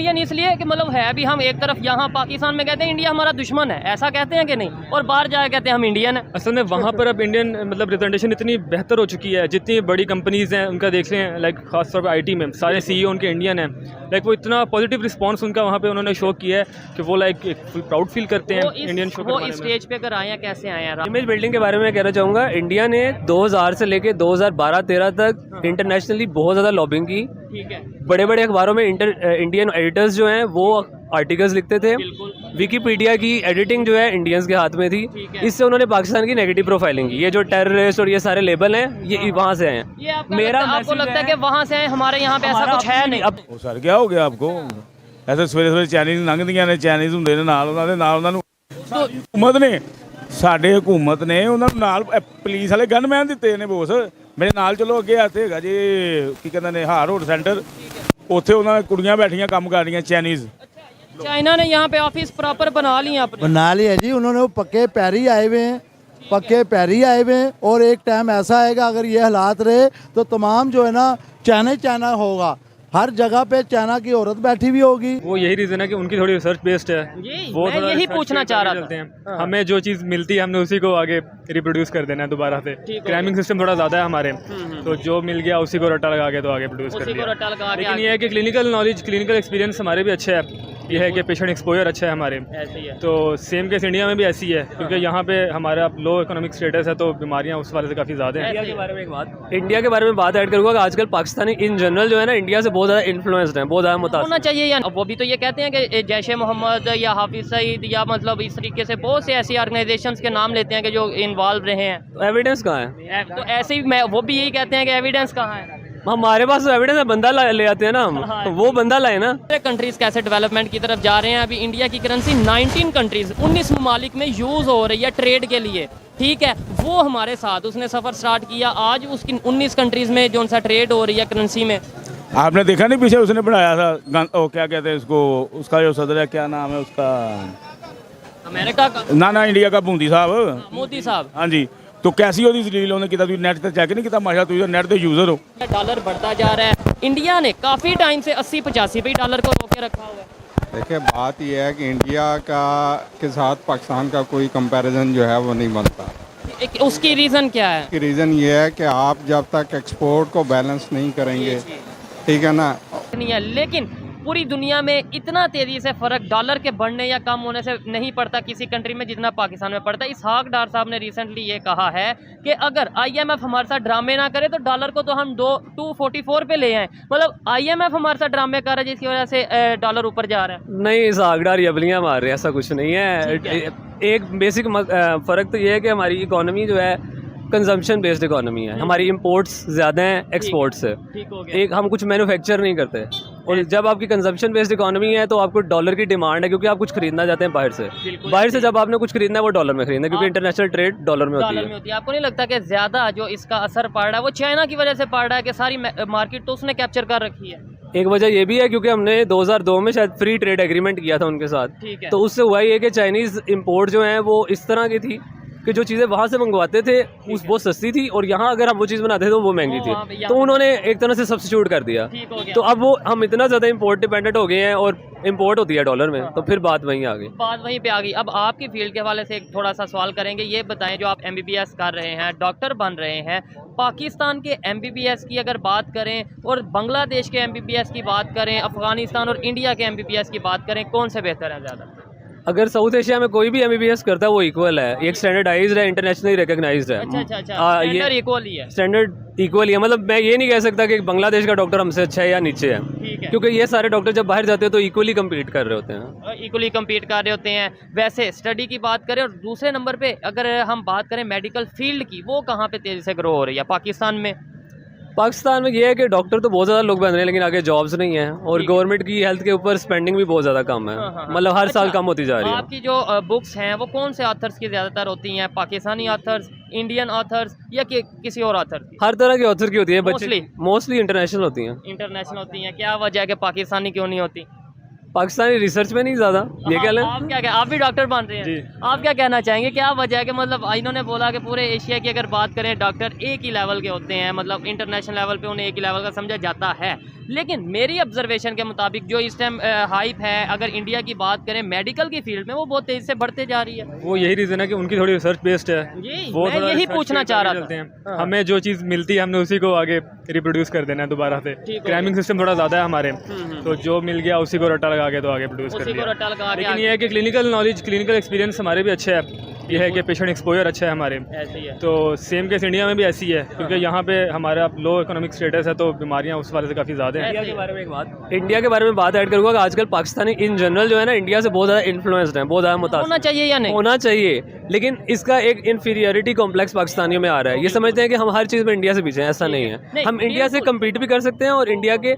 Indian इसलिए कि मतलब है भी हम एक तरफ यहाँ पाकिस्तान में कहते हैं इंडिया हमारा दुश्मन है, ऐसा कहते हैं कि नहीं, और बाहर जाके कहते हैं हम इंडियन है। असल में वहाँ पर अब इंडियन मतलब रिप्रेजेंटेशन इतनी बेहतर हो चुकी है, जितनी बड़ी कंपनीज़ हैं उनका देख लें, लाइक खासतौर पर आईटी में सारे सीईओ उनके इंडियन हैं। लाइक वो इतना पॉजिटिव रिस्पांस उनका वहाँ पे उन्होंने शो किया है कि वो लाइक प्राउड फील करते हैं इंडियन शो। वो इस स्टेज पे अगर आए हैं, कैसे आए हैं? इमेज बिल्डिंग के बारे में कहना चाहूँगा, इंडिया ने 2000 से लेके 2012-13 तक इंटरनेशनली बहुत ज़्यादा लॉबिंग की। ठीक है। बड़े बड़े अखबारों में इंडियन एडिटर्स जो हैं वो आर्टिकल्स लिखते थे। विकीपीडिया की एडिटिंग जो है इंडियंस के हाथ में थी। इससे उन्होंने पाकिस्तान की नेगेटिव प्रोफाइलिंग की। ये जो टेररिस्ट और ये सारे लेबल हैं ये वहाँ से हैं। मेरा आपको लगता है कि वहाँ से हमारे यहाँ पे ऐसा कुछ है नहीं? अब सर क्या हो गया आपको? ऐसे सवेरे सवेरे चाइनीज़ लंघदियां ने, चाइनीज़ ਹੁੰਦੇ ਨੇ ਨਾਲ ਉਹਨਾਂ ਨੂੰ हुकूमत ने ਸਾਡੇ हुकूमत ने ਉਹਨਾਂ ਨੂੰ ਨਾਲ ਪੁਲਿਸ ਵਾਲੇ ਗਨਮੈਨ ਦਿੱਤੇ ਨੇ ਬੋਸ। ਮੇਰੇ ਨਾਲ ਚਲੋ ਅੱਗੇ ਆਤੇ ਹੈਗਾ ਜੀ ਕੀ ਕਹਿੰਦੇ ਨੇ ਹਾਰ ਰੋਡ ਸੈਂਟਰ, ਉੱਥੇ ਉਹਨਾਂ ਨੇ ਕੁੜੀਆਂ ਬੈਠੀਆਂ ਕੰਮ ਕਰ रही चाइनीज़। चाइना ने यहाँ पे ऑफिस प्रॉपर बना लिया बना लिया जी उन्होंने, वो पक्के पैरी आए हुए हैं, पक्के पैरी आए हुए हैं। और एक टाइम ऐसा आएगा अगर ये हालात रहे तो तमाम जो है ना चाइना होगा, हर जगह पे चाइना की औरत बैठी हुई होगी। वो यही रीज़न है कि उनकी थोड़ी रिसर्च बेस्ड है। वो मैं यही पूछना चाह रहा था। हाँ। हमें जो चीज़ मिलती है हमने उसी को आगे रिप्रोड्यूस कर देना है दोबारा से। क्राइमिंग सिस्टम थोड़ा ज़्यादा है हमारे, तो जो मिल गया उसी को रट्टा लगा के तो आगे प्रोड्यूस कर दिया। लेकिन ये है कि क्लिनिकल नॉलेज, क्लिनिकल एक्सपीरियंस हमारे भी अच्छे है। ये है कि पेशेंट एक्सपोजर अच्छा है हमारे। तो सेम केस इंडिया में भी ऐसी है, क्योंकि यहाँ पे हमारा लो इकोनॉमिक स्टेटस है, तो बीमारियाँ उस वाले से काफ़ी ज़्यादा हैं। इंडिया के बारे में एक बात ऐड करूँगा कि आजकल पाकिस्तानी इन जनरल जो है ना इंडिया से बहुत ज़्यादा इन्फ्लुएंस्ड हैं, बहुत ज़्यादा मुतासिर होना चाहिए। या वो भी तो ये कहते हैं कि जैश मोहम्मद या हाफिज सईद या मतलब इस तरीके से बहुत से ऐसी ऑर्गेनाइजेशंस के नाम लेते हैं कि जो इन्वॉल्व रहे हैं। तो एविडेंस कहाँ है? तो ऐसे ही मैं वो भी यही कहते हैं कि एविडेंस कहाँ है? हमारे पास तो एविडेंस है, बंदा ले आते हैं ना हम। हाँ। तो वो बंदा लाए ना। कंट्रीज कैसे डेवलपमेंट की तरफ जा रहे हैं? अभी इंडिया की करेंसी 19 कंट्रीज 19 ममालिक में यूज़ हो रही है ट्रेड के लिए। ठीक है, वो हमारे साथ उसने सफ़र स्टार्ट किया, आज उसकी 19 कंट्रीज़ में जो उनसा ट्रेड हो रही है करेंसी में। आपने देखा नहीं पीछे उसने बनाया था ओ, क्या कहते हैं उसको, उसका जो सदर है क्या नाम है उसका, अमेरिका का? ना इंडिया का बूंदी साहब, मोदी साहब। हाँ जी। तो कैसी होती दलील उन्होंने किया, नेट पर चेक नहीं किया? माशा तुम नेट के यूज़र हो। डॉलर बढ़ता जा रहा है, इंडिया ने काफ़ी टाइम से 80-85 पे डॉलर को रोके रखा हुआ है। देखिए बात यह है कि इंडिया का के साथ पाकिस्तान का कोई कंपैरिजन जो है वो नहीं बनता। उसकी रीज़न क्या है? उसकी रीज़न ये है कि आप जब तक एक्सपोर्ट को बैलेंस नहीं करेंगे, ठीक है ना। नहीं है, लेकिन पूरी दुनिया में इतना तेज़ी से फ़र्क डॉलर के बढ़ने या कम होने से नहीं पड़ता किसी कंट्री में जितना पाकिस्तान में पड़ता है। इसहाक डार साहब ने रिसेंटली ये कहा है कि अगर IMF हमारे साथ ड्रामे ना करे तो डॉलर को तो हम 244 पे ले आए। मतलब IMF हमारे साथ ड्रामे कर रहा है जिसकी वजह से डॉलर ऊपर जा रहा है। नहीं, इसहाक डार यबलियाँ मार रहे हैं, ऐसा कुछ नहीं है। एक बेसिक फ़र्क तो ये है कि हमारी इकोनॉमी जो है कंजम्पशन बेस्ड इकोनॉमी है। हमारी इंपोर्ट्स ज़्यादा हैं एक्सपोर्ट्स से। एक हम कुछ मैन्युफैक्चर नहीं करते। और जब आपकी कंजम्पशन बेस्ड इकोनॉमी है तो आपको डॉलर की डिमांड है, क्योंकि आप कुछ खरीदना चाहते हैं बाहर से। बाहर से जब आपने कुछ खरीदना है वो डॉलर में खरीदना है, क्योंकि इंटरनेशनल ट्रेड डॉलर में होती है। आपको नहीं लगता कि ज़्यादा जो इसका असर पड़ रहा है वो चाइना की वजह से पड़ रहा है कि सारी मार्केट तो उसने कैप्चर कर रखी है? एक वजह ये भी है क्योंकि हमने 2002 में शायद फ्री ट्रेड एग्रीमेंट किया था उनके साथ। तो उससे हुआ ये कि चाइनीज़ इंपोर्ट जो है वो इस तरह की थी कि जो चीज़ें वहाँ से मंगवाते थे वो सस्ती थी, और यहाँ अगर हम वो चीज़ बनाते थे तो वो महंगी थी। तो उन्होंने एक तरह से सब्स्टिट्यूट कर दिया। तो अब वो हम इतना ज़्यादा इंपोर्ट डिपेंडेंट हो गए हैं और इंपोर्ट होती है डॉलर में, तो फिर बात वहीं आ गई। बात वहीं पे आ गई। अब आपकी फील्ड के हवाले से एक थोड़ा सा सवाल करेंगे। ये बताएं, जो आप MBBS कर रहे हैं, डॉक्टर बन रहे हैं, पाकिस्तान के MBBS की अगर बात करें और बांग्लादेश के MBBS की बात करें, अफ़गानिस्तान और इंडिया के MBBS की बात करें, कौन से बेहतर है ज़्यादा? अगर साउथ एशिया में कोई भी MBBS करता है वो इक्वल है, एक स्टैंडर्डाइज्ड है, इंटरनेशनली रिकॉग्नाइज्ड है। अच्छा, स्टैंडर्ड इक्वल ही है। स्टैंडर्ड इक्वल ही है। मतलब मैं ये नहीं कह सकता कि बांग्लादेश का डॉक्टर हमसे अच्छा है या नीचे है, क्योंकि ये सारे डॉक्टर जब बाहर जाते हैं तो इक्वली कम्पीट कर रहे होते हैं। इक्वली कम्पीट कर रहे होते हैं। वैसे स्टडी की बात करें, और दूसरे नंबर पे अगर हम बात करें मेडिकल फील्ड की, वो कहाँ पे तेज़ी से ग्रो हो रही है पाकिस्तान में? पाकिस्तान में ये है कि डॉक्टर तो बहुत ज़्यादा लोग बन रहे हैं, लेकिन आगे जॉब्स नहीं है, और गवर्नमेंट की हेल्थ के ऊपर स्पेंडिंग भी बहुत ज़्यादा कम है। मतलब हर साल कम होती जा रही है। आपकी जो बुक्स हैं वो कौन से ऑथर्स की ज़्यादातर होती हैं? पाकिस्तानी ऑथर्स, इंडियन ऑथर्स या किसी और ऑथर की? हर तरह के ऑथर की होती है, मोस्टली इंटरनेशनल होती हैं। इंटरनेशनल होती हैं। क्या वजह है कि पाकिस्तानी क्यों नहीं होती? पाकिस्तानी रिसर्च में नहीं ज़्यादा, ये कह लें। आप भी डॉक्टर बन रहे हैं, आप क्या कहना चाहेंगे, क्या वजह है कि मतलब इन्होंने बोला कि पूरे एशिया की अगर बात करें डॉक्टर एक ही लेवल के होते हैं, मतलब इंटरनेशनल लेवल पे उन्हें एक ही लेवल का समझा जाता है, लेकिन मेरी ऑब्जर्वेशन के मुताबिक जो इस टाइम हाइप है अगर इंडिया की बात करें मेडिकल की फील्ड में, वो बहुत तेजी से बढ़ते जा रही है। वो यही रीज़न है कि उनकी थोड़ी रिसर्च बेस्ड है, वो मैं यही पूछना चाह रहा था। हमें जो चीज़ मिलती है हमने उसी को आगे रिप्रोड्यूस कर देना है दोबारा से। क्रैमिंग सिस्टम थोड़ा ज़्यादा है हमारे, तो जो मिल गया उसी को रट्टा लगा के तो आगे प्रोड्यूस कर दिया। लेकिन ये है कि क्लिनिकल नॉलेज, क्लिनिकल एक्सपीरियंस हमारे भी अच्छे है, ये है कि पेशेंट एक्सपोजर अच्छा है हमारे। तो सेम केस इंडिया में भी ऐसी है, क्योंकि यहाँ पे हमारा लो इकोनॉमिक स्टेटस है, तो बीमारियाँ उस वाले से काफ़ी ज़्यादा हैं। इंडिया के बारे में एक बात, इंडिया के बारे में बात ऐड करूँगा कि आजकल पाकिस्तानी इन जनरल जो है ना, इंडिया से बहुत ज़्यादा इन्फ्लुएंस्ड है, बहुत ज़्यादा मुतासिर होना चाहिए या नहीं होना चाहिए, लेकिन इसका एक इन्फीरियरिटी कॉम्प्लेक्स पाकिस्तानियों में आ रहा है। ये समझते हैं कि हम हर चीज़ में इंडिया से पीछे हैं, ऐसा नहीं है। हम इंडिया से कम्पीट भी कर सकते हैं और इंडिया के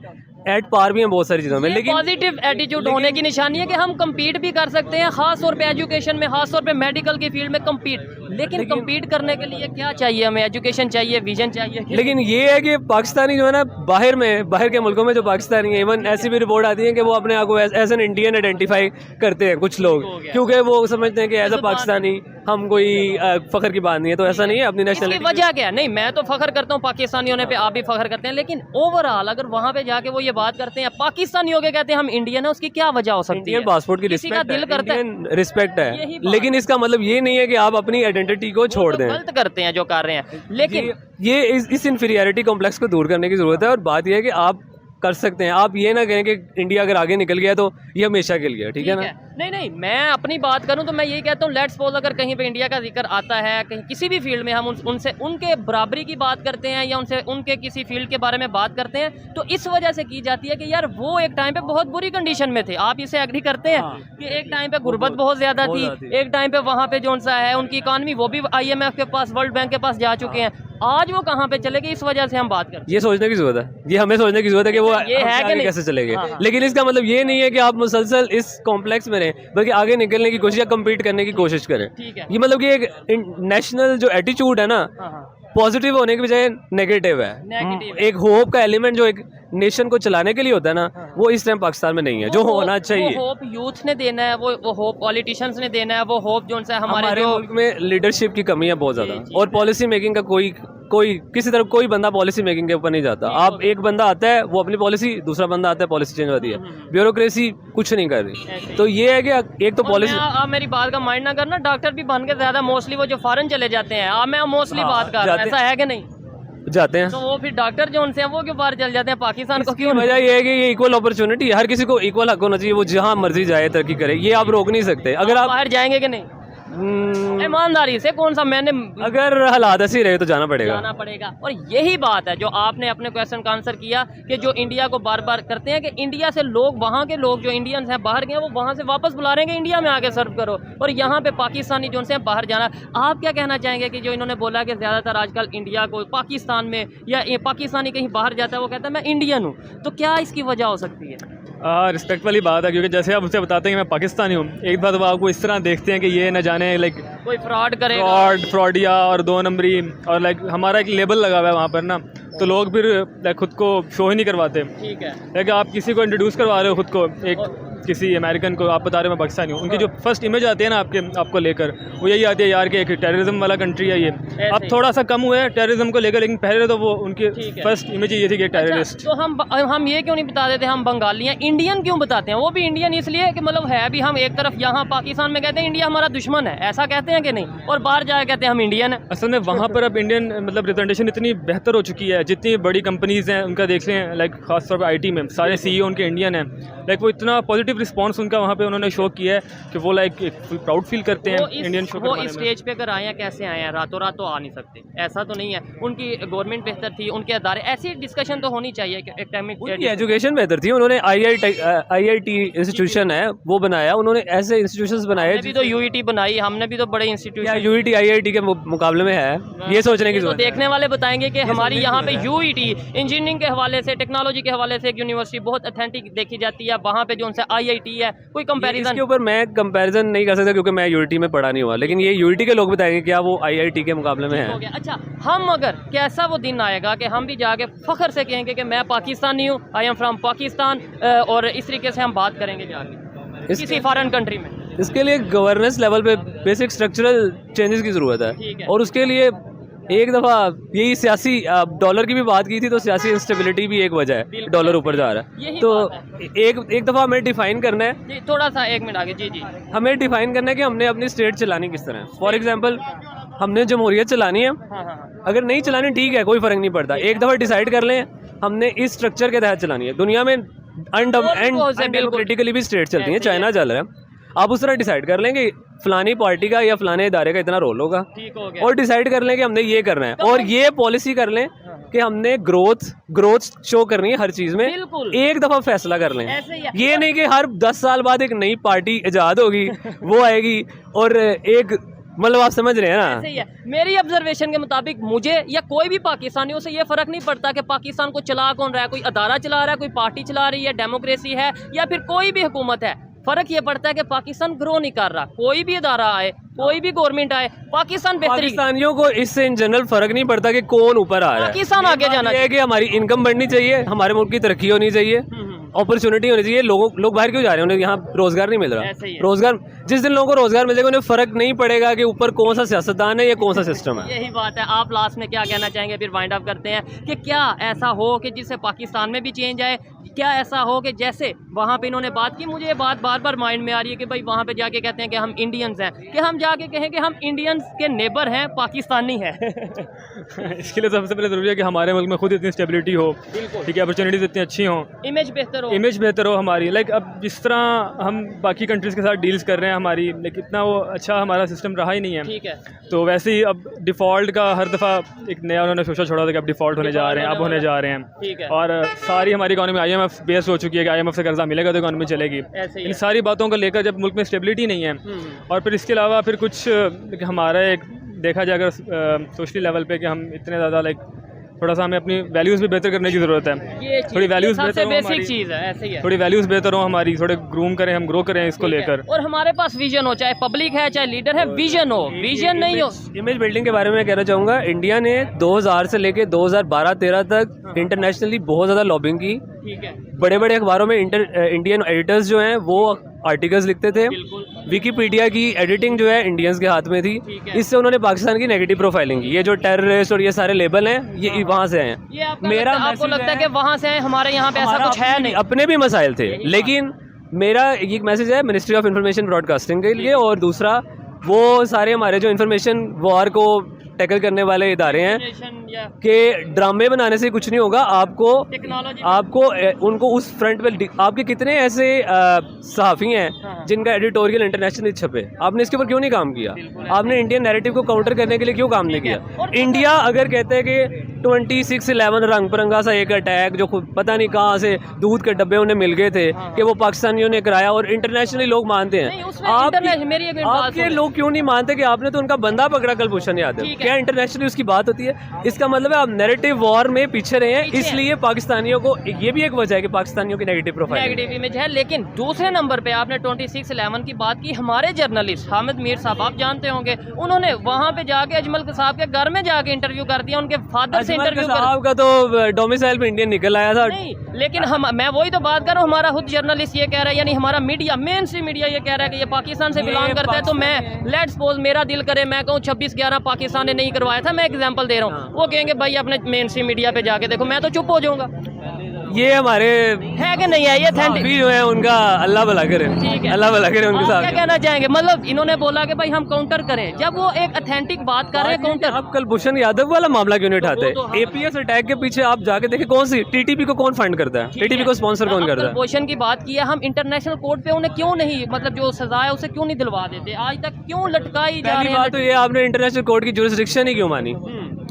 एट पार भी हैं बहुत सारी चीज़ों में, लेकिन पॉजिटिव एटीट्यूड होने की निशानी है कि हम कम्पीट भी कर सकते हैं, खास तौर पे एजुकेशन में, खास तौर पे मेडिकल की फील्ड में कम्पीट। लेकिन कम्पीट करने के लिए क्या चाहिए हमें? एजुकेशन चाहिए, विजन चाहिए। लेकिन ये है कि पाकिस्तानी जो है ना, बाहर के मुल्कों में जो पाकिस्तानी है, इवन ऐसी भी रिपोर्ट आती है कि वो अपने आप को एज एन इंडियन आइडेंटिफाई करते हैं कुछ लोग, क्योंकि वो समझते हैं कि एज अ पाकिस्तानी हम कोई फ़ख्र की बात नहीं है। तो ऐसा नहीं है, अपनी नेशनलिटी वजह क्या है? नहीं, मैं तो फख्र करता हूँ पाकिस्तानी होने पे, आप भी फख्र करते हैं, लेकिन ओवरऑल अगर वहाँ पे जाके वो ये बात करते हैं पाकिस्तानी हो गए, कहते हैं हम इंडियन है, उसकी क्या वजह हो सकती है? इंडियन पासपोर्ट की रिस्पेक्ट है, लेकिन इसका मतलब ये नहीं है कि आप अपनी आइडेंटिटी को छोड़ दें। गलत करते हैं जो कर रहे हैं, लेकिन ये इस इन्फीरियरिटी कॉम्प्लेक्स को दूर करने की ज़रूरत है। और बात यह है कि आप कर सकते हैं, आप ये ना कहें कि इंडिया अगर आगे निकल गया तो ये हमेशा के लिए ठीक है ना। नहीं, मैं अपनी बात करूं तो मैं यही कहता हूं, लेट्स सपोज अगर कहीं पे इंडिया का जिक्र आता है, कहीं किसी भी फील्ड में हम उनसे उनके बराबरी की बात करते हैं या उनसे उनके किसी फील्ड के बारे में बात करते हैं, तो इस वजह से की जाती है कि यार वो एक टाइम पे बहुत बुरी कंडीशन में थे। आप इसे एग्री करते हैं कि एक टाइम पे गुर्बत बहुत ज़्यादा थी, एक टाइम पे वहाँ पे जो सा है उनकी इकॉनमी, वो भी IMF के पास, वर्ल्ड बैंक के पास जा चुके हैं, आज वो कहाँ पे चले गए? इस वजह से हम बात करते हैं। ये सोचने की जरूरत है, ये हमें सोचने की जरूरत है कि वो ये है कि कैसे चले गए। लेकिन इसका मतलब ये नहीं है कि आप मुसलसल इस कॉम्प्लेक्स में रहें, बल्कि आगे निकलने की कोशिश या कम्पीट करने की कोशिश करें। ये मतलब कि एक नेशनल जो एटीट्यूड है ना, पॉजिटिव होने की बजाय नेगेटिव है। एक होप का एलिमेंट जो एक नेशन को चलाने के लिए होता है ना, वो इस टाइम पाकिस्तान में नहीं है, जो होना चाहिए। वो होप यूथ ने देना है, वो होप पॉलिटिशियंस ने देना है, वो होप जो है हमारे मुल्क में लीडरशिप की कमी है बहुत ज़्यादा, और पॉलिसी मेकिंग का कोई किसी तरह कोई बंदा पॉलिसी मेकिंग के ऊपर नहीं जाता। आप एक बंदा आता है, वो अपनी पॉलिसी, दूसरा बंदा आता है, पॉलिसी चेंज होती है, ब्यूरोक्रेसी कुछ नहीं कर रही। तो ये है कि एक तो पॉलिसी, आप मेरी बात का माइंड ना करना, डॉक्टर भी बन के ज़्यादा मोस्टली वो जो फॉरेन चले जाते हैं, मैं मोस्टली बात कर रहा हूं, ऐसा है कि नहीं जाते हैं, तो वो फिर डॉक्टर जो उनसे हैं वो क्यों बाहर चल जाते हैं? पाकिस्तान को क्यों? वजह ये है कि ये इक्वल अपॉर्चुनिटी है, हर किसी को इक्वल हक होना चाहिए, वो जहाँ मर्जी जाए तरक्की करे, ये आप रोक नहीं सकते। अगर आप बाहर जाएंगे कि नहीं? ईमानदारी से कौन सा, मैंने अगर हालात ऐसे रहे तो जाना पड़ेगा। और यही बात है जो आपने अपने क्वेश्चन का आंसर किया कि जो इंडिया को बार बार करते हैं कि इंडिया से लोग, वहाँ के लोग जो इंडियंस हैं बाहर गए, वो वहाँ से वापस बुला रहे हैं कि इंडिया में आके सर्व करो, और यहाँ पे पाकिस्तानी जो हैं बाहर जाना। आप क्या कहना चाहेंगे कि जो इन्होंने बोला कि ज़्यादातर आजकल इंडिया को, पाकिस्तान में या पाकिस्तानी कहीं बाहर जाता है वो कहता है मैं इंडियन हूँ, तो क्या इसकी वजह हो सकती है? रिस्पेक्ट वाली बात है, क्योंकि जैसे आप उसे बताते हैं कि मैं पाकिस्तानी हूँ, एक बात वो आपको इस तरह देखते हैं कि ये न जाने लाइक कोई फ्रॉड करेगा, फ्रॉडिया और 2 नंबरी, और लाइक हमारा एक लेबल लगा हुआ है वहाँ पर ना, तो लोग फिर लाइक खुद को शो ही नहीं करवाते। ठीक है, लाइक आप किसी को इंट्रोड्यूस करवा रहे हो खुद को, एक किसी अमेरिकन को आप बता रहे हो मैं पाकिस्तानी हूँ, उनकी जो फर्स्ट इमेज आती है ना आपको लेकर, वो यही आती है यार कि एक टेररिज्म वाला कंट्री है ये। अब थोड़ा सा कम हुआ है टेररिज्म को लेकर, लेकिन पहले तो वो उनकी फर्स्ट इमेज ये थी कि टेररिस्ट। तो हम ये क्यों नहीं बता देते हम बंगाली हैं? इंडियन क्यों बताते हैं? वो भी इंडियन इसलिए कि मतलब है भी हम एक तरफ, यहाँ पाकिस्तान में कहते हैं इंडिया हमारा दुश्मन है, ऐसा कहते हैं कि नहीं, और बाहर जाके कहते हैं हम इंडियन है। असल में वहाँ पर अब इंडियन मतलब रिप्रेजेंटेशन इतनी बेहतर हो चुकी है, जितनी बड़ी कंपनीज हैं उनका देख रहे हैं, लाइक खासतौर पर IT में सारे CEO उनके इंडियन हैं, लाइक वो इतना पॉजिटिव रिस्पॉन्स उनका वहाँ पे उन्होंने शो किया है कि वो लाइक प्राउड फील करते हैं इंडियन शो। वो इस स्टेज पे अगर आए हैं, कैसे आए हैं? रातों रात तो आ नहीं सकते, ऐसा तो नहीं है। उनकी गवर्नमेंट बेहतर थी, उनके अदारे, ऐसी डिस्कशन तो होनी चाहिए। उनकी एजुकेशन बेहतर थी, उन्होंने IIT इंस्टीट्यूशन है वो बनाया, उन्होंने ऐसे इंस्टीट्यूशंस बनाए, भी तो UET बनाई, हमने भी तो बड़े इंस्टीट्यूशन, UET IIT के मुकाबले में है, ये सोचने की जरूरत है। देखने वाले बताएंगे कि हमारी यहाँ पे UET इंजीनियरिंग के हवाले से, टेक्नोलॉजी के हवाले से एक यूनिवर्सिटी बहुत ऑथेंटिक देखी जाती है, वहाँ पे जो उनसे IIT है, कोई इसके कंपैरिजन? ऊपर मैं कंपैरिजन नहीं कर सकता क्योंकि मैं यूटी में पढ़ा नहीं हुआ, लेकिन ये यूटी के लोग बताएंगे क्या वो IIT के मुकाबले में हो है। गया। अच्छा, हम अगर कैसा वो दिन आएगा कि हम भी जाके फख्र से कहेंगे कि मैं पाकिस्तानी हूँ, आई एम फ्रॉम पाकिस्तान, और इस तरीके से हम बात करेंगे जाके किसी फॉरेन कंट्री में? इसके लिए गवर्नेंस लेवल पे बेसिक स्ट्रक्चरल चेंजेस की ज़रूरत ठीक है। है, और उसके लिए एक दफ़ा यही सियासी डॉलर की भी बात की थी, तो सियासी इंस्टेबिलिटी भी एक वजह है, डॉलर ऊपर जा रहा है। यही तो बात एक दफ़ा हमें डिफाइन करना है, जी, थोड़ा सा 1 मिनट आगे। जी जी, हमें डिफाइन करना है कि हमने अपनी स्टेट चलानी किस तरह है। फॉर एग्जांपल हमने जमहूरियत चलानी है, हाँ हाँ, अगर नहीं चलानी ठीक है, कोई फ़र्क नहीं पड़ता, एक दफ़ा डिसाइड कर लें हमने इस स्ट्रक्चर के तहत चलानी है। दुनिया में अनडेमोक्रेटिकली भी स्टेट चलती हैं, चाइना चल रहा है, आप उस तरह डिसाइड कर लेंगे फलानी पार्टी का या फलाने इदारे का इतना रोल होगा, ठीक हो गया। और डिसाइड कर लें कि हमने ये करना है, और ये पॉलिसी कर लें कि हमने ग्रोथ शो करनी है हर चीज़ में, बिल्कुल। एक दफ़ा फैसला कर लें। ऐसे ही है। ये नहीं कि हर 10 साल बाद एक नई पार्टी इजाद होगी वो आएगी, और एक मतलब आप समझ रहे हैं ना। ऐसे ही है। मेरी ऑब्जर्वेशन के मुताबिक मुझे या कोई भी पाकिस्तानियों से ये फर्क नहीं पड़ता कि पाकिस्तान को चला कौन रहा है, कोई अदारा चला रहा है, कोई पार्टी चला रही है, डेमोक्रेसी है या फिर कोई भी हुकूमत है। फर्क ये पड़ता है कि पाकिस्तान ग्रो नहीं कर रहा। कोई भी अदारा आए, कोई भी गवर्नमेंट आए, पाकिस्तान बेहतरीन। पाकिस्तानियों को इससे इन जनरल फर्क नहीं पड़ता कि कौन ऊपर आ रहा है, पाकिस्तान आगे जाना है कि हमारी इनकम बढ़नी चाहिए, हमारे मुल्क की तरक्की होनी चाहिए, अपॉर्चुनिटी होनी चाहिए। लोग बाहर क्यों जा रहे हैं, उन्हें यहाँ रोजगार नहीं मिल ऐसे ही रहा। है। रोजगार जिस दिन लोगों को रोजगार मिलेगा उन्हें फर्क नहीं पड़ेगा कि ऊपर कौन सा सियासतदान है या कौन सा सिस्टम है। यही बात है। आप लास्ट में क्या कहना चाहेंगे, फिर वाइंड अप करते हैं, कि क्या ऐसा हो कि जिससे पाकिस्तान में भी चेंज आए? क्या ऐसा हो कि जैसे वहाँ पे इन्होंने बात की, मुझे ये बात बार बार माइंड में आ रही है कि भाई वहाँ पे जाके कहते हैं कि हम इंडियंस हैं, कि हम जाके कहें कि हम इंडियंस के नेबर हैं, पाकिस्तानी हैं? इसके लिए सबसे पहले ज़रूरी है कि हमारे मुल्क में खुद इतनी स्टेबिलिटी हो, ठीक है, अपॉर्चुनिटीज़ इतनी अच्छी हों, इमेज बेहतर हो, इमेज बेहतर हो हमारी। लाइक अब जिस तरह हम बाकी कंट्रीज़ के साथ डील्स कर रहे हैं हमारी, लेकिन इतना वो अच्छा हमारा सिस्टम रहा ही नहीं है। ठीक है। तो वैसे ही अब डिफ़ॉल्ट का हर दफ़ा एक नया उन्होंने सोचा छोड़ा था कि अब डिफ़ॉल्ट होने जा रहे हैं, अब होने जा रहे हैं। ठीक है। और सारी हमारी इकॉनमी IMF बेस्ड हो चुकी है कि IMF से कर्जा मिलेगा तो इकॉनमी चलेगी। ऐसे ही इन है। सारी बातों को लेकर जब मुल्क में स्टेबिलिटी नहीं है, और फिर इसके अलावा फिर कुछ हमारा एक देखा जाए अगर सोशली लेवल पे कि हम इतने ज़्यादा लाइक थोड़ा सा हमें अपनी वैल्यूज़ भी बेहतर करने की ज़रूरत है। ये थोड़ी वैल्यूज़ सबसे बेहतर हो बेसिक हमारी, चीज़ है। ऐसे ही है। थोड़ी वैल्यूज़ बेहतर हो हमारी, थोड़े ग्रूम करें, हम ग्रो करें इसको ठीक है। लेकर। और हमारे पास विजन हो, चाहे पब्लिक है चाहे लीडर है, विजन हो। विजन नहीं हो, इमेज बिल्डिंग के बारे में कहना चाहूँगा, इंडिया ने 2000 से लेके 2012-13 तक इंटरनेशनली बहुत ज़्यादा लॉबिंग की। ठीक है, बड़े बड़े अखबारों में इंडियन एडिटर्स जो हैं वो आर्टिकल्स लिखते थे। बिल्कुल। विकीपीडिया की एडिटिंग जो है इंडियंस के हाथ में थी। ठीक है। इससे उन्होंने पाकिस्तान की नेगेटिव प्रोफाइलिंग की। ये जो टेररिस्ट और ये सारे लेबल हैं ये वहाँ से हैं। ये आपको लगता है कि वहाँ से हमारे यहाँ पे ऐसा कुछ है नहीं? अपने भी मसाइल थे, लेकिन मेरा ये मैसेज है मिनिस्ट्री ऑफ इंफॉर्मेशन ब्रॉडकास्टिंग के लिए, और दूसरा वो सारे हमारे जो इंफॉर्मेशन वॉर को टैकल करने वाले इदारे हैं या कि ड्रामे बनाने से कुछ नहीं होगा। टेक्नोलॉजी आपको उनको उस फ्रंट पे आपके कितने ऐसे सहाफ़ी हैं जिनका एडिटोरियल इंटरनेशनल छपे, आपने इसके ऊपर क्यों नहीं काम किया? आपने इंडियन नैरेटिव को काउंटर करने के लिए क्यों काम नहीं किया? इंडिया अगर कहते हैं कि 26/11 रंग बिरंगा सा एक अटैक जो खुद पता नहीं कहाँ से दूध के डब्बे उन्हें मिल गए थे कि वो पाकिस्तानियों ने कराया, और इंटरनेशनली लोग मानते हैं, आपके लोग क्यों नहीं मानते कि आपने तो उनका बंदा पकड़ा कुलभूषण यादव? क्या इंटरनेशनली उसकी बात होती है? इसका मतलब है आप नैरेटिव वॉर में पीछे रहे हैं, इसलिए पाकिस्तानियों को ये भी एक वजह है कि पाकिस्तानियों की नेगेटिव प्रोफाइल, नेगेटिव इमेज है। लेकिन दूसरे नंबर पे आपने 26/11 की बात की। हमारे जर्नलिस्ट हामिद मीर साहब, आप जानते होंगे, उन्होंने वहाँ पे जाके अजमल साहब के घर में जाके इंटरव्यू कर दिया, उनके फादर से इंटरव्यू साहब का तो डोमिसाइल पे इंडियन निकल आया था। नहीं, लेकिन मैं वही तो बात कर रहा हूँ, हमारा खुद जर्नलिस्ट ये कह रहा है, यानी हमारा मीडिया, मेन स्ट्रीम मीडिया ये कह रहा है कि ये पाकिस्तान से बिलोंग करता है। तो मैं लेट्स सपोज मेरा दिल करे मैं कहूँ 26/11 पाकिस्तान ने नहीं करवाया था, मैं एग्जांपल दे रहा हूँ, वो कहेंगे भाई अपने मेन स्ट्रीम मीडिया पे जाके देखो, मैं तो चुप हो जाऊंगा। ये हमारे है कि नहीं है? ये भी जो है उनका अल्लाह भला करे, ठीक है, अल्लाह भला करे उनके आप साथ। क्या कहना चाहेंगे? मतलब इन्होंने बोला कि भाई हम काउंटर करें, जब वो एक ऑथेंटिक बात कर रहे हैं काउंटर। आप कुलभूषण यादव वाला मामला क्यों नहीं उठाते? APS अटैक के पीछे आप जाके देखें कौन सी TTP को कौन फंड करता है, TTP को स्पॉन्सर कौन करता है? कुलभूषण की बात की है, हम इंटरनेशनल कोर्ट पे उन्हें क्यों नहीं, मतलब जो सजा है उसे क्यों नहीं दिलवा देते? आज तक क्यों लटकाई जा रही है? बात तो ये आपने इंटरनेशनल कोर्ट की जुरिसडिक्शन ही क्यों मानी?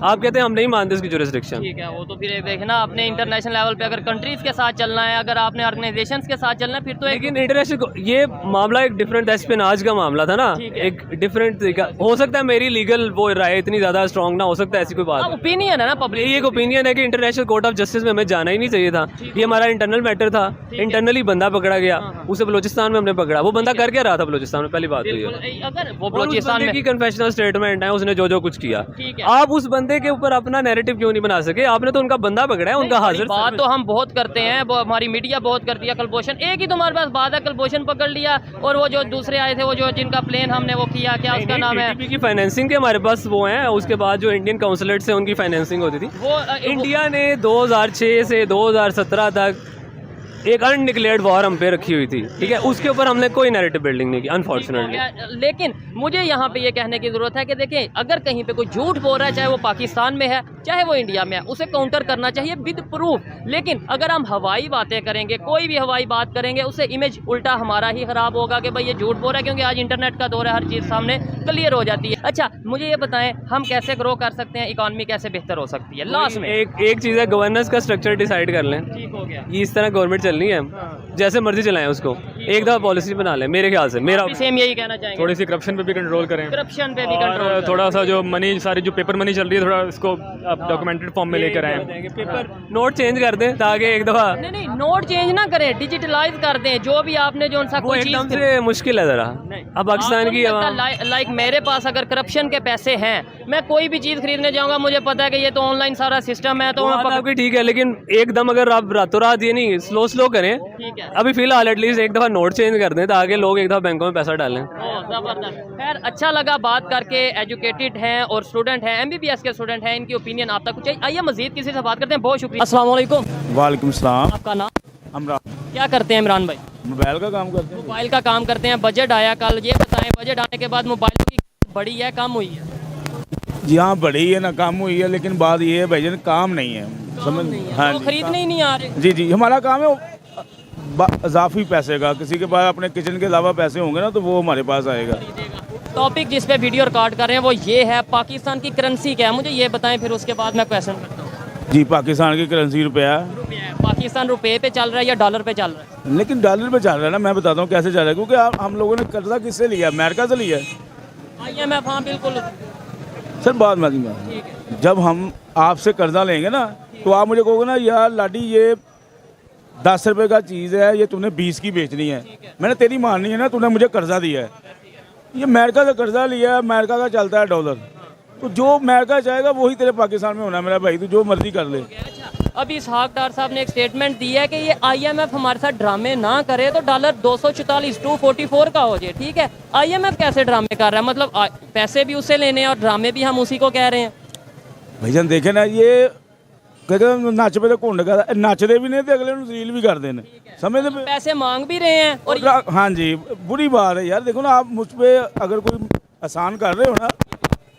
आप कहते हैं हम नहीं मानते इसकी जुरिस्डिक्शन। ठीक है, वो तो फिर देखना अपने इंटरनेशनल लेवल पे अगर कंट्रीज के साथ चलना है, अगर आपने ऑर्गेनाइजेशंस के साथ चलना है, फिर तो एक लेकिन इंटरनेशनल ये मामला एक डिफरेंट था, स्पिनाच का मामला था ना, एक डिफरेंट तरीका हो सकता है। मेरी लीगल वो राय इतनी ज़्यादा स्ट्रॉन्ग ना हो सकता है, ऐसी कोई बात ओपिनियन है ना पब्लिक। ये एक ओपिनियन है कि इंटरनेशनल कोर्ट ऑफ जस्टिस में हमें जाना ही नहीं चाहिए था। ये हमारा इंटरनल मैटर था, इंटरनली बंदा पकड़ा गया, उसे बलोचिस्तान में हमने पकड़ा। वो बंदा कर क्या रहा था बलोचिस्तान में, पहली बात तो ये। अगर वो बलोचिस्तान में की कन्फेशनल स्टेटमेंट है, उसने जो कुछ किया, आप उस बंदे के ऊपर अपना नैरेटिव क्यों नहीं बना सके? आपने तो उनका बंदा पकड़ा है, उनका हाजिर। बात तो हम बहुत करते हैं, हमारी मीडिया बहुत करती है। कलभूषण एक ही तुम्हारे पास बात है, कलभूषण पकड़ लिया, और वो जो दूसरे आए थे, वो जो जिनका प्लेन हमने वो किया, क्या उसका नाम है, की फाइनेंसिंग के हमारे पास वो हैं। उसके बाद जो इंडियन काउंसलेट से उनकी फाइनेंसिंग होती थी, वो इंडिया ने 2006 से 2017 तक एक अनडिक्लेयर्ड वॉर हम पे रखी हुई थी, ठीक है। उसके ऊपर हमने कोई नैरेटिव बिल्डिंग नहीं की, अनफॉर्चुनेटली। लेकिन मुझे यहाँ पे ये कहने की जरूरत है कि देखिए, अगर कहीं पे कोई झूठ बोल रहा है, चाहे वो पाकिस्तान में है, चाहे वो इंडिया में है, उसे काउंटर करना चाहिए विद प्रूफ। लेकिन अगर हम हवाई बातें करेंगे, कोई भी हवाई बात करेंगे, उससे इमेज उल्टा हमारा ही खराब होगा कि भाई ये झूठ बोल रहा है, क्योंकि आज इंटरनेट का दौर है, हर चीज़ सामने क्लियर हो जाती है। अच्छा, मुझे ये बताएं, हम कैसे ग्रो कर सकते हैं, इकॉनमी कैसे बेहतर हो सकती है? लास्ट में एक चीज़ है, गवर्नेंस का स्ट्रक्चर डिसाइड कर लें। ठीक हो गया, ये इस तरह गवर्नमेंट चलनी है, जैसे मर्जी चलाएं उसको, एक दफा पॉलिसी बना लें। मेरे ख्याल से मेरा सेम यही कहना चाहेंगे, थोड़ी सी करप्शन पे भी कंट्रोल करें, करप्शन पे भी और कंट्रोल, थोड़ा सा जो मनी, सारी जो पेपर मनी चल रही है, थोड़ा इसको आप डॉक्यूमेंटेड फॉर्म में लेकर आए। पेपर नोट चेंज कर दें ताकि एक दफा नहीं नोट चेंज ना करें, डिजिटलाइज कर दें। जो भी आपने जो उनसा वो कोई एकदम चीज से मुश्किल है ज़रा। अब पाकिस्तान की लाइक मेरे पास अगर करप्शन के पैसे हैं, मैं कोई भी चीज़ खरीदने जाऊंगा, मुझे पता है कि ये तो ऑनलाइन सारा सिस्टम है, तो मैं आपकी ठीक है, लेकिन एकदम अगर आप रातों रात ये नहीं, स्लो करें। ठीक है, अभी फिलहाल एटलीस्ट एक दफा नोट चेंज कर दें ताकि लोग एक दफा बैंकों में पैसा डालें। जबरदस्त। खैर, अच्छा लगा बात करके। एजुकेटेड हैं और स्टूडेंट हैं, MBBS के स्टूडेंट हैं, इनकी ओपिनियन आप तक चाहिए। आइए मजीद किसी से बात करते हैं। बहुत शुक्रिया। अस्सलाम वालेकुम। वालेकुम सलाम। आपका नाम? इमरान। क्या करते हैं इमरान भाई? मोबाइल का काम करते हैं। मोबाइल का काम करते हैं। बजट आया कल, ये बताएं, बजट आने के बाद मोबाइल की बढ़ी है, कम हुई है? जी हाँ, बढ़ी है ना, कम हुई है, लेकिन बात ये है भाईजान, काम नहीं है, समझ। हाँ, तो खरीदने ही नहीं आ रहे। जी, हमारा काम है इजाफी पैसे का। किसी के पास अपने किचन के अलावा पैसे होंगे ना, तो वो हमारे पास आएगा। टॉपिक जिस पे वीडियो रिकॉर्ड कर रहे हैं वो ये है, पाकिस्तान की करेंसी क्या है, मुझे ये बताएं, फिर उसके बाद मैं क्वेश्चन करता हूँ। जी, पाकिस्तान की करेंसी रुपया है। पाकिस्तान रुपए पे चल रहा है या डॉलर पे चल रहा है? लेकिन डॉलर पे चल रहा है ना, मैं बताता हूँ कैसे चल रहा है, क्योंकि हम लोगों ने कर्जा किससे लिया? अमेरिका से लिया। IMF, हाँ बिल्कुल सर, बात मैं जब हम आपसे कर्जा लेंगे ना, तो आप मुझे कहोगे ना, यार लाडी ये 10 रुपए का चीज़ है, ये तूने 20 की बेचनी है, मैंने तेरी माननी है ना, तूने मुझे कर्जा दिया है। ये अमेरिका से कर्जा लिया है, अमेरिका का चलता है डॉलर, तो जो अमेरिका चाहेगा वही तेरे पाकिस्तान में होना है मेरा भाई, तू जो मर्जी कर ले। अच्छा, अभी इसहाक डार साहब ने एक स्टेटमेंट दी है कि ये IMF हमारे साथ ड्रामे ना करे तो डॉलर 244 का हो जाए। ठीक है, IMF कैसे ड्रामे कर रहा है? मतलब पैसे भी उससे लेने हैं और ड्रामे भी हम उसी को कह रहे हैं। भाईजान देखे ना, ये कहते नच पे तो घुंड कर, नचते भी नहीं, अगले रील भी करते हैं, समझते पे पैसे मांग भी रहे हैं। और हाँ जी, बुरी बात है यार। देखो ना, आप मुझ पे अगर कोई एहसान कर रहे हो ना,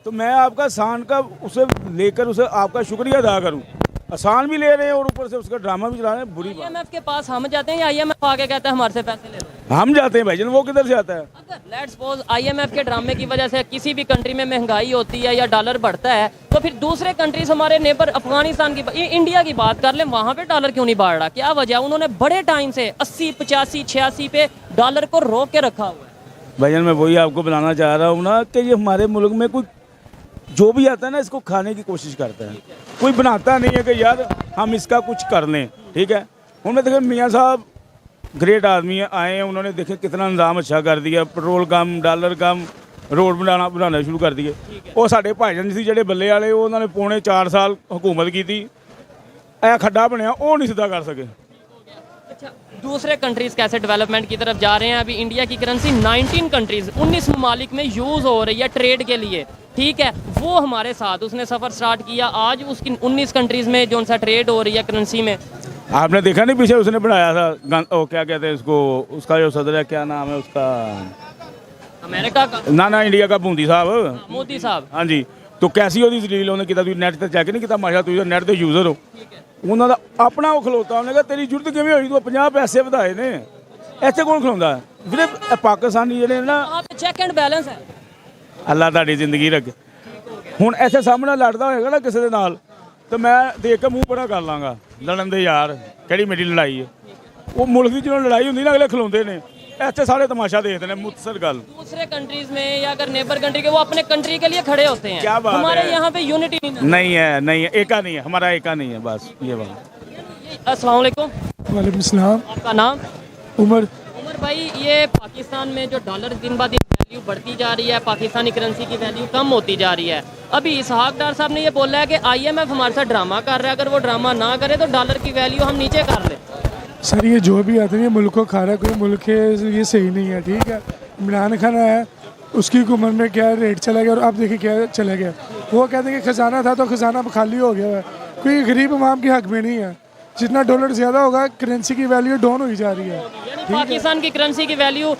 तो मैं आपका एहसान का उसे लेकर उसे आपका शुक्रिया अदा करूं। एहसान भी ले रहे हैं और ऊपर से उसका ड्रामा भी चला रहे हैं, बुरी बात। IMF के पास हम जाते हैं या IMF आके कहता है हमारे से पैसे ले लो? हम जाते हैं भाईजान, वो किधर से आता है? अगर लेट्स सपोज IMF के ड्रामे की वजह से किसी भी कंट्री में महंगाई होती है या डॉलर बढ़ता है, तो फिर दूसरे कंट्रीज, हमारे नेबर अफगानिस्तान की, इंडिया की बात कर लें, वहाँ पे डॉलर क्यों नहीं बढ़ रहा? क्या वजह? उन्होंने बड़े टाइम से 80, 85, 86 पे डॉलर को रोक के रखा हुआ है। भाईजान मैं वही आपको बताना चाह रहा हूँ ना, कि ये हमारे मुल्क में कोई जो भी आता है ना, इसको खाने की कोशिश करता है, कोई बनाता नहीं है कि यार हम इसका कुछ कर लें। ठीक है, उन्होंने देखे मियाँ साहब ग्रेट आदमी है, आए हैं, उन्होंने देखे कितना निज़ाम अच्छा कर दिया, पेट्रोल कम, डॉलर कम, रोड बनाना शुरू कर दिए। और साढ़े भाईजान सी ਜਿਹੜੇ ਬੱਲੇ ਵਾਲੇ, उन्होंने पौने 4 साल हुकूमत की थी, ऐ खड्डा बनया वो नहीं सीधा कर सके। अच्छा, दूसरे कंट्रीज कैसे डेवलपमेंट की तरफ जा रहे हैं? अभी इंडिया की करेंसी 19 कंट्रीज, 19 ममालिक में यूज़ हो रही है ट्रेड के लिए। ठीक है, वो हमारे साथ उसने सफ़र स्टार्ट किया, आज उसकी 19 कंट्रीज़ में जो सा ट्रेड हो रही है करेंसी में। आपने देखा नहीं पीछे उसने बनाया था, ओ क्या कहते हैं उसको, उसका जो सदर है, क्या नाम है उसका? अमेरिका का? ना इंडिया का, बूंदी साहब, मोदी साहब। हाँ जी, तो कैसी ਉਹਦੀ ਰੀਲ ਉਹਨੇ ਕੀਤਾ? ਤੁਸੀਂ ਨੈਟ ਤੇ ਚੈੱਕ ਨਹੀਂ ਕੀਤਾ? ਮਾਸ਼ਾ ਤੁਸੀਂ ਨੈਟ ਦੇ ਯੂਜ਼ਰ ਹੋ। ਉਹਨਾਂ ਦਾ ਆਪਣਾ ਉਹ ਖਲੋਤਾ, ਉਹਨੇ ਕਿਹਾ ਤੇਰੀ ਜ਼ਰੂਰਤ ਕਿਵੇਂ ਹੋਈ, ਤੂੰ 50 ਪੈਸੇ ਵਧਾਏ ਨੇ, ਇੱਥੇ ਕੌਣ ਖਲੋਂਦਾ ਵੀਰੇ? ਪਾਕਿਸਤਾਨੀ ਜਿਹੜੇ ਨਾ, वहाँ पे चेक एंड बैलेंस है। ਅੱਲਾ ਤੁਹਾਡੀ ਜ਼ਿੰਦਗੀ ਰੱਖੇ। ਹੁਣ ਐਸੇ ਸਾਹਮਣੇ ਲੜਦਾ ਹੋਏਗਾ ਨਾ ਕਿਸੇ ਦੇ ਨਾਲ ਤਾਂ ਮੈਂ ਦੇਖ ਕੇ ਮੂੰਹ ਬੜਾ ਕਰ ਲਾਂਗਾ ਲੜਨ ਦੇ ਯਾਰ ਕਿਹੜੀ ਮੇਰੀ ਲੜਾਈ ਹੈ। ਉਹ ਮੁਲਕ ਦੀ ਜਦੋਂ ਲੜਾਈ ਹੁੰਦੀ ਨਾ ਅਗਲੇ ਖਲੋਂਦੇ ਨੇ, ऐसे सारे तमाशा देखते हैं मुख्तसर गल। दूसरे कंट्रीज में या अगर नेबर कंट्री के वो अपने कंट्री के लिए खड़े होते हैं, क्या बात हमारे है? यहाँ पे यूनिटी नहीं है, एका नहीं है, हमारा एका नहीं है, बस ये बात। अस्सलाम वालेकुम। वालेकुम सलाम। आपका नाम? उमर। उमर भाई, ये पाकिस्तान में जो डॉलर दिन ब दिन वैल्यू बढ़ती जा रही है, पाकिस्तानी करेंसी की वैल्यू कम होती जा रही है, अभी इसहाक डार साहब ने ये बोला है कि IMF हमारे साथ ड्रामा कर रहा है, अगर वो ड्रामा ना करे तो डॉलर की वैल्यू हम नीचे कर लें। सर ये जो भी आते हैं ये मुल्क को खा रहा है, कोई मुल्क है ये सही नहीं है, ठीक है। इमरान खान है, उसकी हुकूमत में क्या रेट चला गया और अब देखिए क्या चला गया। वो कहते हैं कि ख़जाना था तो ख़जाना अब खाली हो गया है, कोई गरीब अवाम के हक में नहीं है। जितना डॉलर ज़्यादा होगा करेंसी की वैल्यू डाउन हुई जा रही है। पाकिस्तान की करेंसी की वैल्यू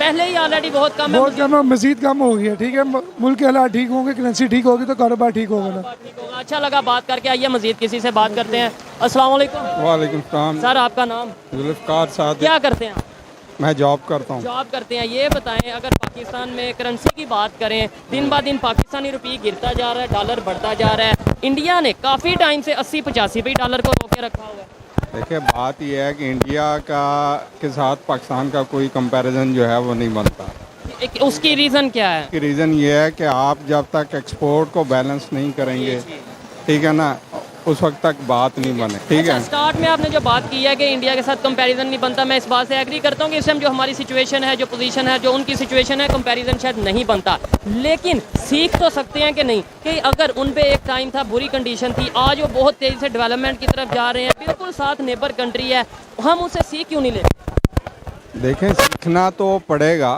पहले ही ऑलरेडी बहुत कम है, बहुत कम है, मज़ीद कम हो गई है, ठीक है। मुल्क के हालात ठीक होंगे, करेंसी ठीक होगी तो कारोबार ठीक होगा ना। अच्छा लगा बात करके, आइए मजीद किसी से बात करते हैं। अस्सलाम वालेकुम। वालेकुम सलाम। सर आपका नाम? जुल्फ़िकार सादिक। क्या करते हैं आप? मैं जॉब करता हूँ। जॉब करते हैं। ये बताएं, अगर पाकिस्तान में करेंसी की बात करें, दिन ब दिन पाकिस्तानी रुपये गिरता जा रहा है, डॉलर बढ़ता जा रहा है, इंडिया ने काफ़ी टाइम से 80-85 पे डॉलर को रोके रखा हुआ है। देखिए बात यह है कि इंडिया का के साथ पाकिस्तान का कोई कंपैरिजन जो है वो नहीं बनता। उसकी रीज़न क्या है? की रीज़न ये है कि आप जब तक एक्सपोर्ट को बैलेंस नहीं करेंगे, ठीक है ना, उस वक्त तक बात नहीं बने, ठीक है। स्टार्ट में आपने जो बात की है कि इंडिया के साथ कंपैरिजन नहीं बनता, मैं इस बात से एग्री करता हूँ कि इस टाइम जो हमारी सिचुएशन है, जो पोजीशन है, जो उनकी सिचुएशन है, कंपैरिजन शायद नहीं बनता, लेकिन सीख तो सकते हैं कि नहीं, कि अगर उन पे एक टाइम था, बुरी कंडीशन थी, आज वो बहुत तेज़ी से डेवलपमेंट की तरफ जा रहे हैं, बिल्कुल साथ नेबर कंट्री है, हम उससे सीख क्यों नहीं लेते? देखें सीखना तो पड़ेगा,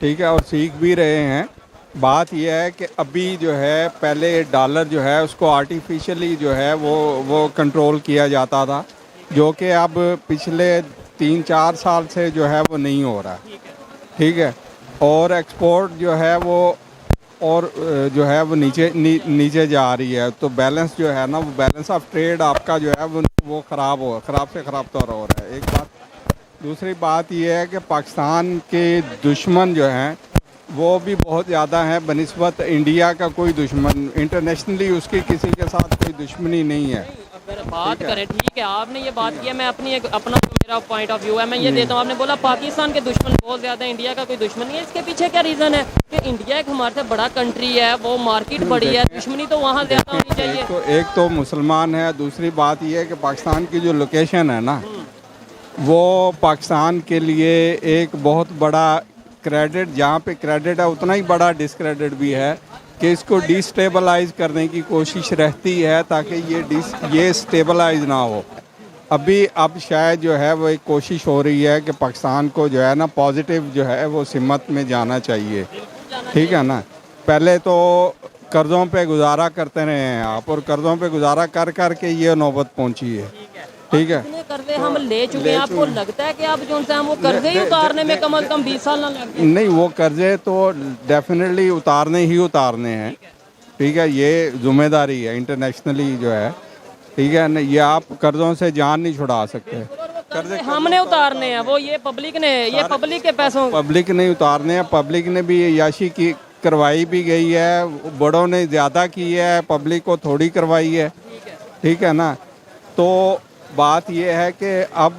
ठीक है, और सीख भी रहे हैं। बात यह है कि अभी जो है पहले डॉलर जो है उसको आर्टिफिशियली जो है वो कंट्रोल किया जाता था, जो कि अब पिछले 3-4 साल से जो है वो नहीं हो रहा, ठीक है। और एक्सपोर्ट जो है वो और जो है वो नीचे जा रही है, तो बैलेंस जो है ना, वो बैलेंस ऑफ ट्रेड आपका जो है वो ख़राब से ख़राब तो हो रहा है, एक बात। दूसरी बात ये है कि पाकिस्तान के दुश्मन जो हैं वो भी बहुत ज़्यादा हैं बनिस्बत इंडिया का। कोई दुश्मन इंटरनेशनली उसकी किसी के साथ कोई दुश्मनी नहीं है। अगर बात करें, ठीक है, आपने ये बात किया, मैं अपना जो मेरा पॉइंट ऑफ व्यू है मैं ये देता हूँ। आपने बोला पाकिस्तान के दुश्मन बहुत ज़्यादा है, इंडिया का कोई दुश्मन नहीं है। इसके पीछे क्या रीज़न है कि इंडिया एक हमारे से बड़ा कंट्री है, वो मार्केट बड़ी है, दुश्मनी तो वहाँ ज़्यादा होनी चाहिए। एक तो मुसलमान है, दूसरी बात ये है कि पाकिस्तान की जो लोकेशन है ना, वो पाकिस्तान के लिए एक बहुत बड़ा क्रेडिट, जहाँ पे क्रेडिट है उतना ही बड़ा डिसक्रेडिट भी है कि इसको डिस्टेबलाइज करने की कोशिश रहती है ताकि ये स्टेबलाइज ना हो। अब शायद जो है वो एक कोशिश हो रही है कि पाकिस्तान को जो है ना पॉजिटिव जो है वो सिमत में जाना चाहिए, ठीक है ना। पहले तो कर्ज़ों पे गुजारा करते रहे हैं आप, और कर्ज़ों पे गुजारा कर कर के ये नौबत पहुंची है, ठीक है। कर्जे हम ले चुके हैं, आपको लगता है कि आप जो है वो कर्जे ही उतारने में कम से कम 20 साल ना लगे? नहीं, वो कर्जे तो डेफिनेटली उतारने हैं, ठीक है, ये जिम्मेदारी है इंटरनेशनली जो है, ठीक है ना। ये आप कर्जों से जान नहीं छुड़ा सकते, कर्जे हमने उतारने हैं, वो ये पब्लिक ने, ये पब्लिक के पैसों, पब्लिक नहीं उतारने हैं। पब्लिक ने भी याशी की करवाई भी गई है, बड़ों ने ज़्यादा की है, पब्लिक को थोड़ी करवाई है, ठीक है ना। तो बात ये है कि अब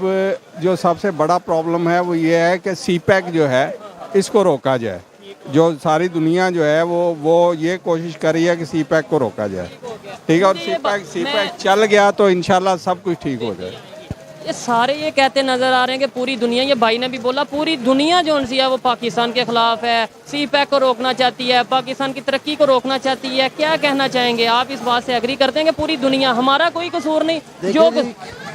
जो सबसे बड़ा प्रॉब्लम है वो ये है कि सीपैक जो है इसको रोका जाए। जो सारी दुनिया जो है वो ये कोशिश कर रही है कि सीपैक को रोका जाए, ठीक है। और सीपैक चल गया तो इंशाल्लाह सब कुछ ठीक हो जाए। ये सारे ये कहते नज़र आ रहे हैं कि पूरी दुनिया, ये भाई ने भी बोला, पूरी दुनिया जो सी है वो पाकिस्तान के ख़िलाफ़ है, सीपैक को रोकना चाहती है, पाकिस्तान की तरक्की को रोकना चाहती है। क्या कहना चाहेंगे आप? इस बात से एग्री करते हैं कि पूरी दुनिया, हमारा कोई कसूर नहीं? जो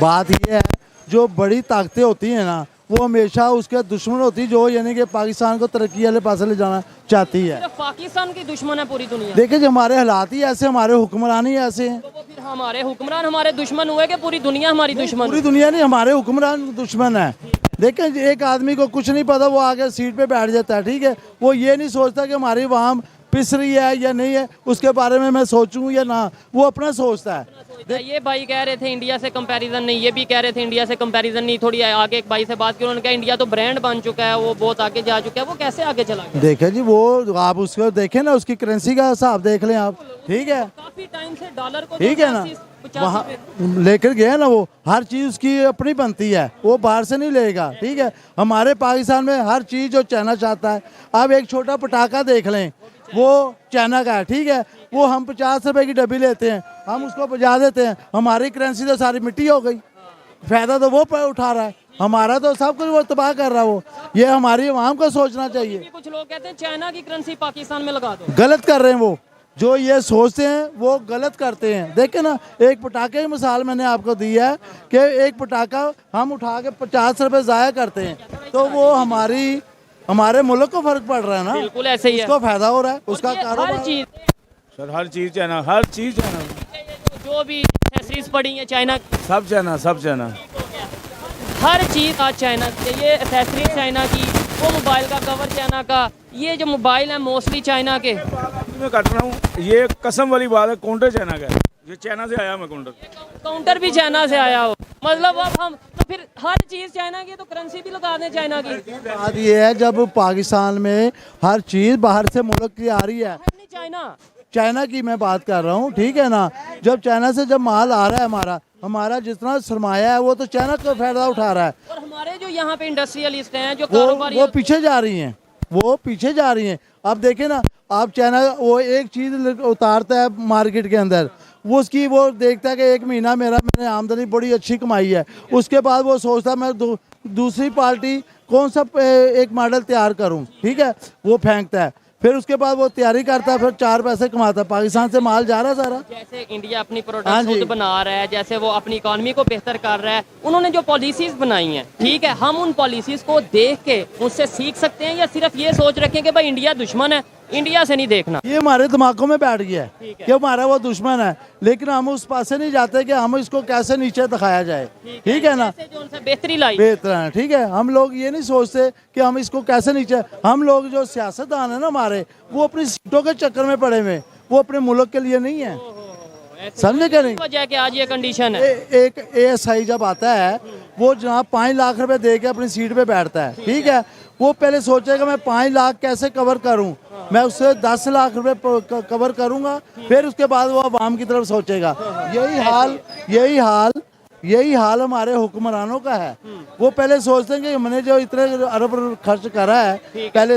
बात ये है, जो बड़ी ताकतें होती हैं ना, वो हमेशा उसके दुश्मन होती है, जो यानी कि पाकिस्तान को तरक्की वाले पास ले जाना चाहती है। सिर्फ पाकिस्तान की दुश्मन है पूरी दुनिया? देखिए जो हमारे हालात ही ऐसे, हमारे हुक्मरान ही ऐसे हैं। तो वो फिर हमारे हुक्मरान हमारे दुश्मन हुए कि पूरी दुनिया हमारी दुश्मन? पूरी दुनिया नहीं, हमारे हुक्मरान दुश्मन है। देखिए एक आदमी को कुछ नहीं पता, वो आके सीट पे बैठ जाता है, ठीक है, वो ये नहीं सोचता कि हमारी वहाँ पिस रही है या नहीं है उसके बारे में मैं सोचूं या ना, वो अपना सोचता है। ये भाई कह रहे थे इंडिया से कंपैरिजन नहीं, ये भी कह रहे थे इंडिया से कंपैरिजन नहीं। थोड़ी आगे एक भाई से बात की, उन्होंने कहा इंडिया तो ब्रांड बन चुका है, वो बहुत आगे जा चुका है। वो कैसे आगे चला गया? देखे जी, वो आप उसको देखें ना, उसकी करेंसी का हिसाब देख लें आप, ठीक है, काफी टाइम से डॉलर को ठीक है ना, वहाँ लेकर गया ना, वो हर चीज़ उसकी अपनी बनती है, वो बाहर से नहीं लेगा, ठीक है। हमारे पाकिस्तान में हर चीज़ जो चाइना चाहता है, आप एक छोटा पटाखा देख लें, वो चाइना का है, ठीक है, वो हम 50 रुपए की डब्बी लेते हैं, हम उसको बजा देते हैं, हमारी करेंसी तो सारी मिट्टी हो गई, फायदा तो वो उठा रहा है, हमारा तो सब कुछ वो तबाह कर रहा है। वो ये हमारी आवाम को सोचना चाहिए। कुछ लोग कहते हैं चाइना की करेंसी पाकिस्तान में लगा दो, गलत कर रहे हैं वो, जो ये सोचते हैं वो गलत करते हैं। देखे ना, एक पटाखे की मिसाल मैंने आपको दी है कि एक पटाखा हम उठा के 50 रुपए ज़ाया करते हैं, तो वो हमारे मुल्क को फर्क पड़ रहा है ना, बिल्कुल ऐसे ही है, उसको फायदा हो रहा है, उसका हर कारोबार। चीज सर हर चीज़ चाइना, हर चीज़ चाइना, जो भी एक्सेसरीज पड़ी है चाइना की, सब चाइना, सब चाइना। हर चीज आज चाइना की, ये एक्सेसरीज चाइना की, वो मोबाइल का कवर चाइना का, ये जो मोबाइल है मोस्टली चाइना के। मैं काट रहा हूँ, ये कसम वाली बात है, काउंटर चाइना का है, ये चाइना से आया मैं काउंटर भी चाइना से आया हो, मतलब अब हम तो फिर हर चीज चाइना की, तो करेंसी भी लगा दें चाइना की। बात ये है, जब पाकिस्तान में हर चीज़ बाहर से मुल्क की आ रही है, नहीं चाइना, चाइना की मैं बात कर रहा हूँ, ठीक है ना, जब चाइना से जब माल आ रहा है, हमारा जितना सरमाया है वो तो चाइना का फायदा उठा रहा है, और हमारे जो यहाँ पे इंडस्ट्रियलिस्ट हैं, जो वो कारोबारी पीछे जा रही हैं, वो पीछे जा रही हैं। अब देखें ना, आप चाइना वो एक चीज़ उतारता है मार्केट के अंदर, वो उसकी वो देखता है कि एक महीना मैंने आमदनी बड़ी अच्छी कमाई है, उसके बाद वो सोचता है मैं दूसरी पार्टी कौन सा एक मॉडल तैयार करूं, ठीक है, वो फेंकता है, फिर उसके बाद वो तैयारी करता है, फिर 4 पैसे कमाता है। पाकिस्तान से माल जा रहा है सारा। जैसे इंडिया अपनी हाँ प्रोडक्ट जी। खुद बना रहा है, जैसे वो अपनी इकोनॉमी को बेहतर कर रहा है, उन्होंने जो पॉलिसीज बनाई हैं, ठीक है, हम उन पॉलिसीज को देख के उससे सीख सकते हैं, या सिर्फ ये सोच रखें कि भाई इंडिया दुश्मन है, इंडिया से नहीं देखना? ये हमारे दिमागों में बैठ गया है कि हमारा वो दुश्मन है, लेकिन हम उस पास से नहीं जाते कि हम इसको कैसे नीचे दिखाया जाए, ठीक है ना, जो उनसे बेहतरी लाई, बेहतर है, ठीक है। हम लोग ये नहीं सोचते कि हम इसको कैसे नीचे, हम लोग जो सियासतदान है ना हमारे, वो अपनी सीटों के चक्कर में पड़े हुए, वो अपने मुल्क के लिए नहीं है, समझे क्या नहीं। वजह कि आज ये कंडीशन है। एक ASI जब आता है, वो जनाब 5 लाख रुपए दे के अपनी सीट पे बैठता है, ठीक है, वो पहले सोचेगा मैं 5 लाख कैसे कवर करूं, मैं उससे 10 लाख रुपए कवर करूंगा, फिर उसके बाद वो आवाम की तरफ सोचेगा। यही हाल हमारे हुक्मरानों का है। वो पहले सोचते हैं कि हमने जो इतने अरब खर्च करा है, पहले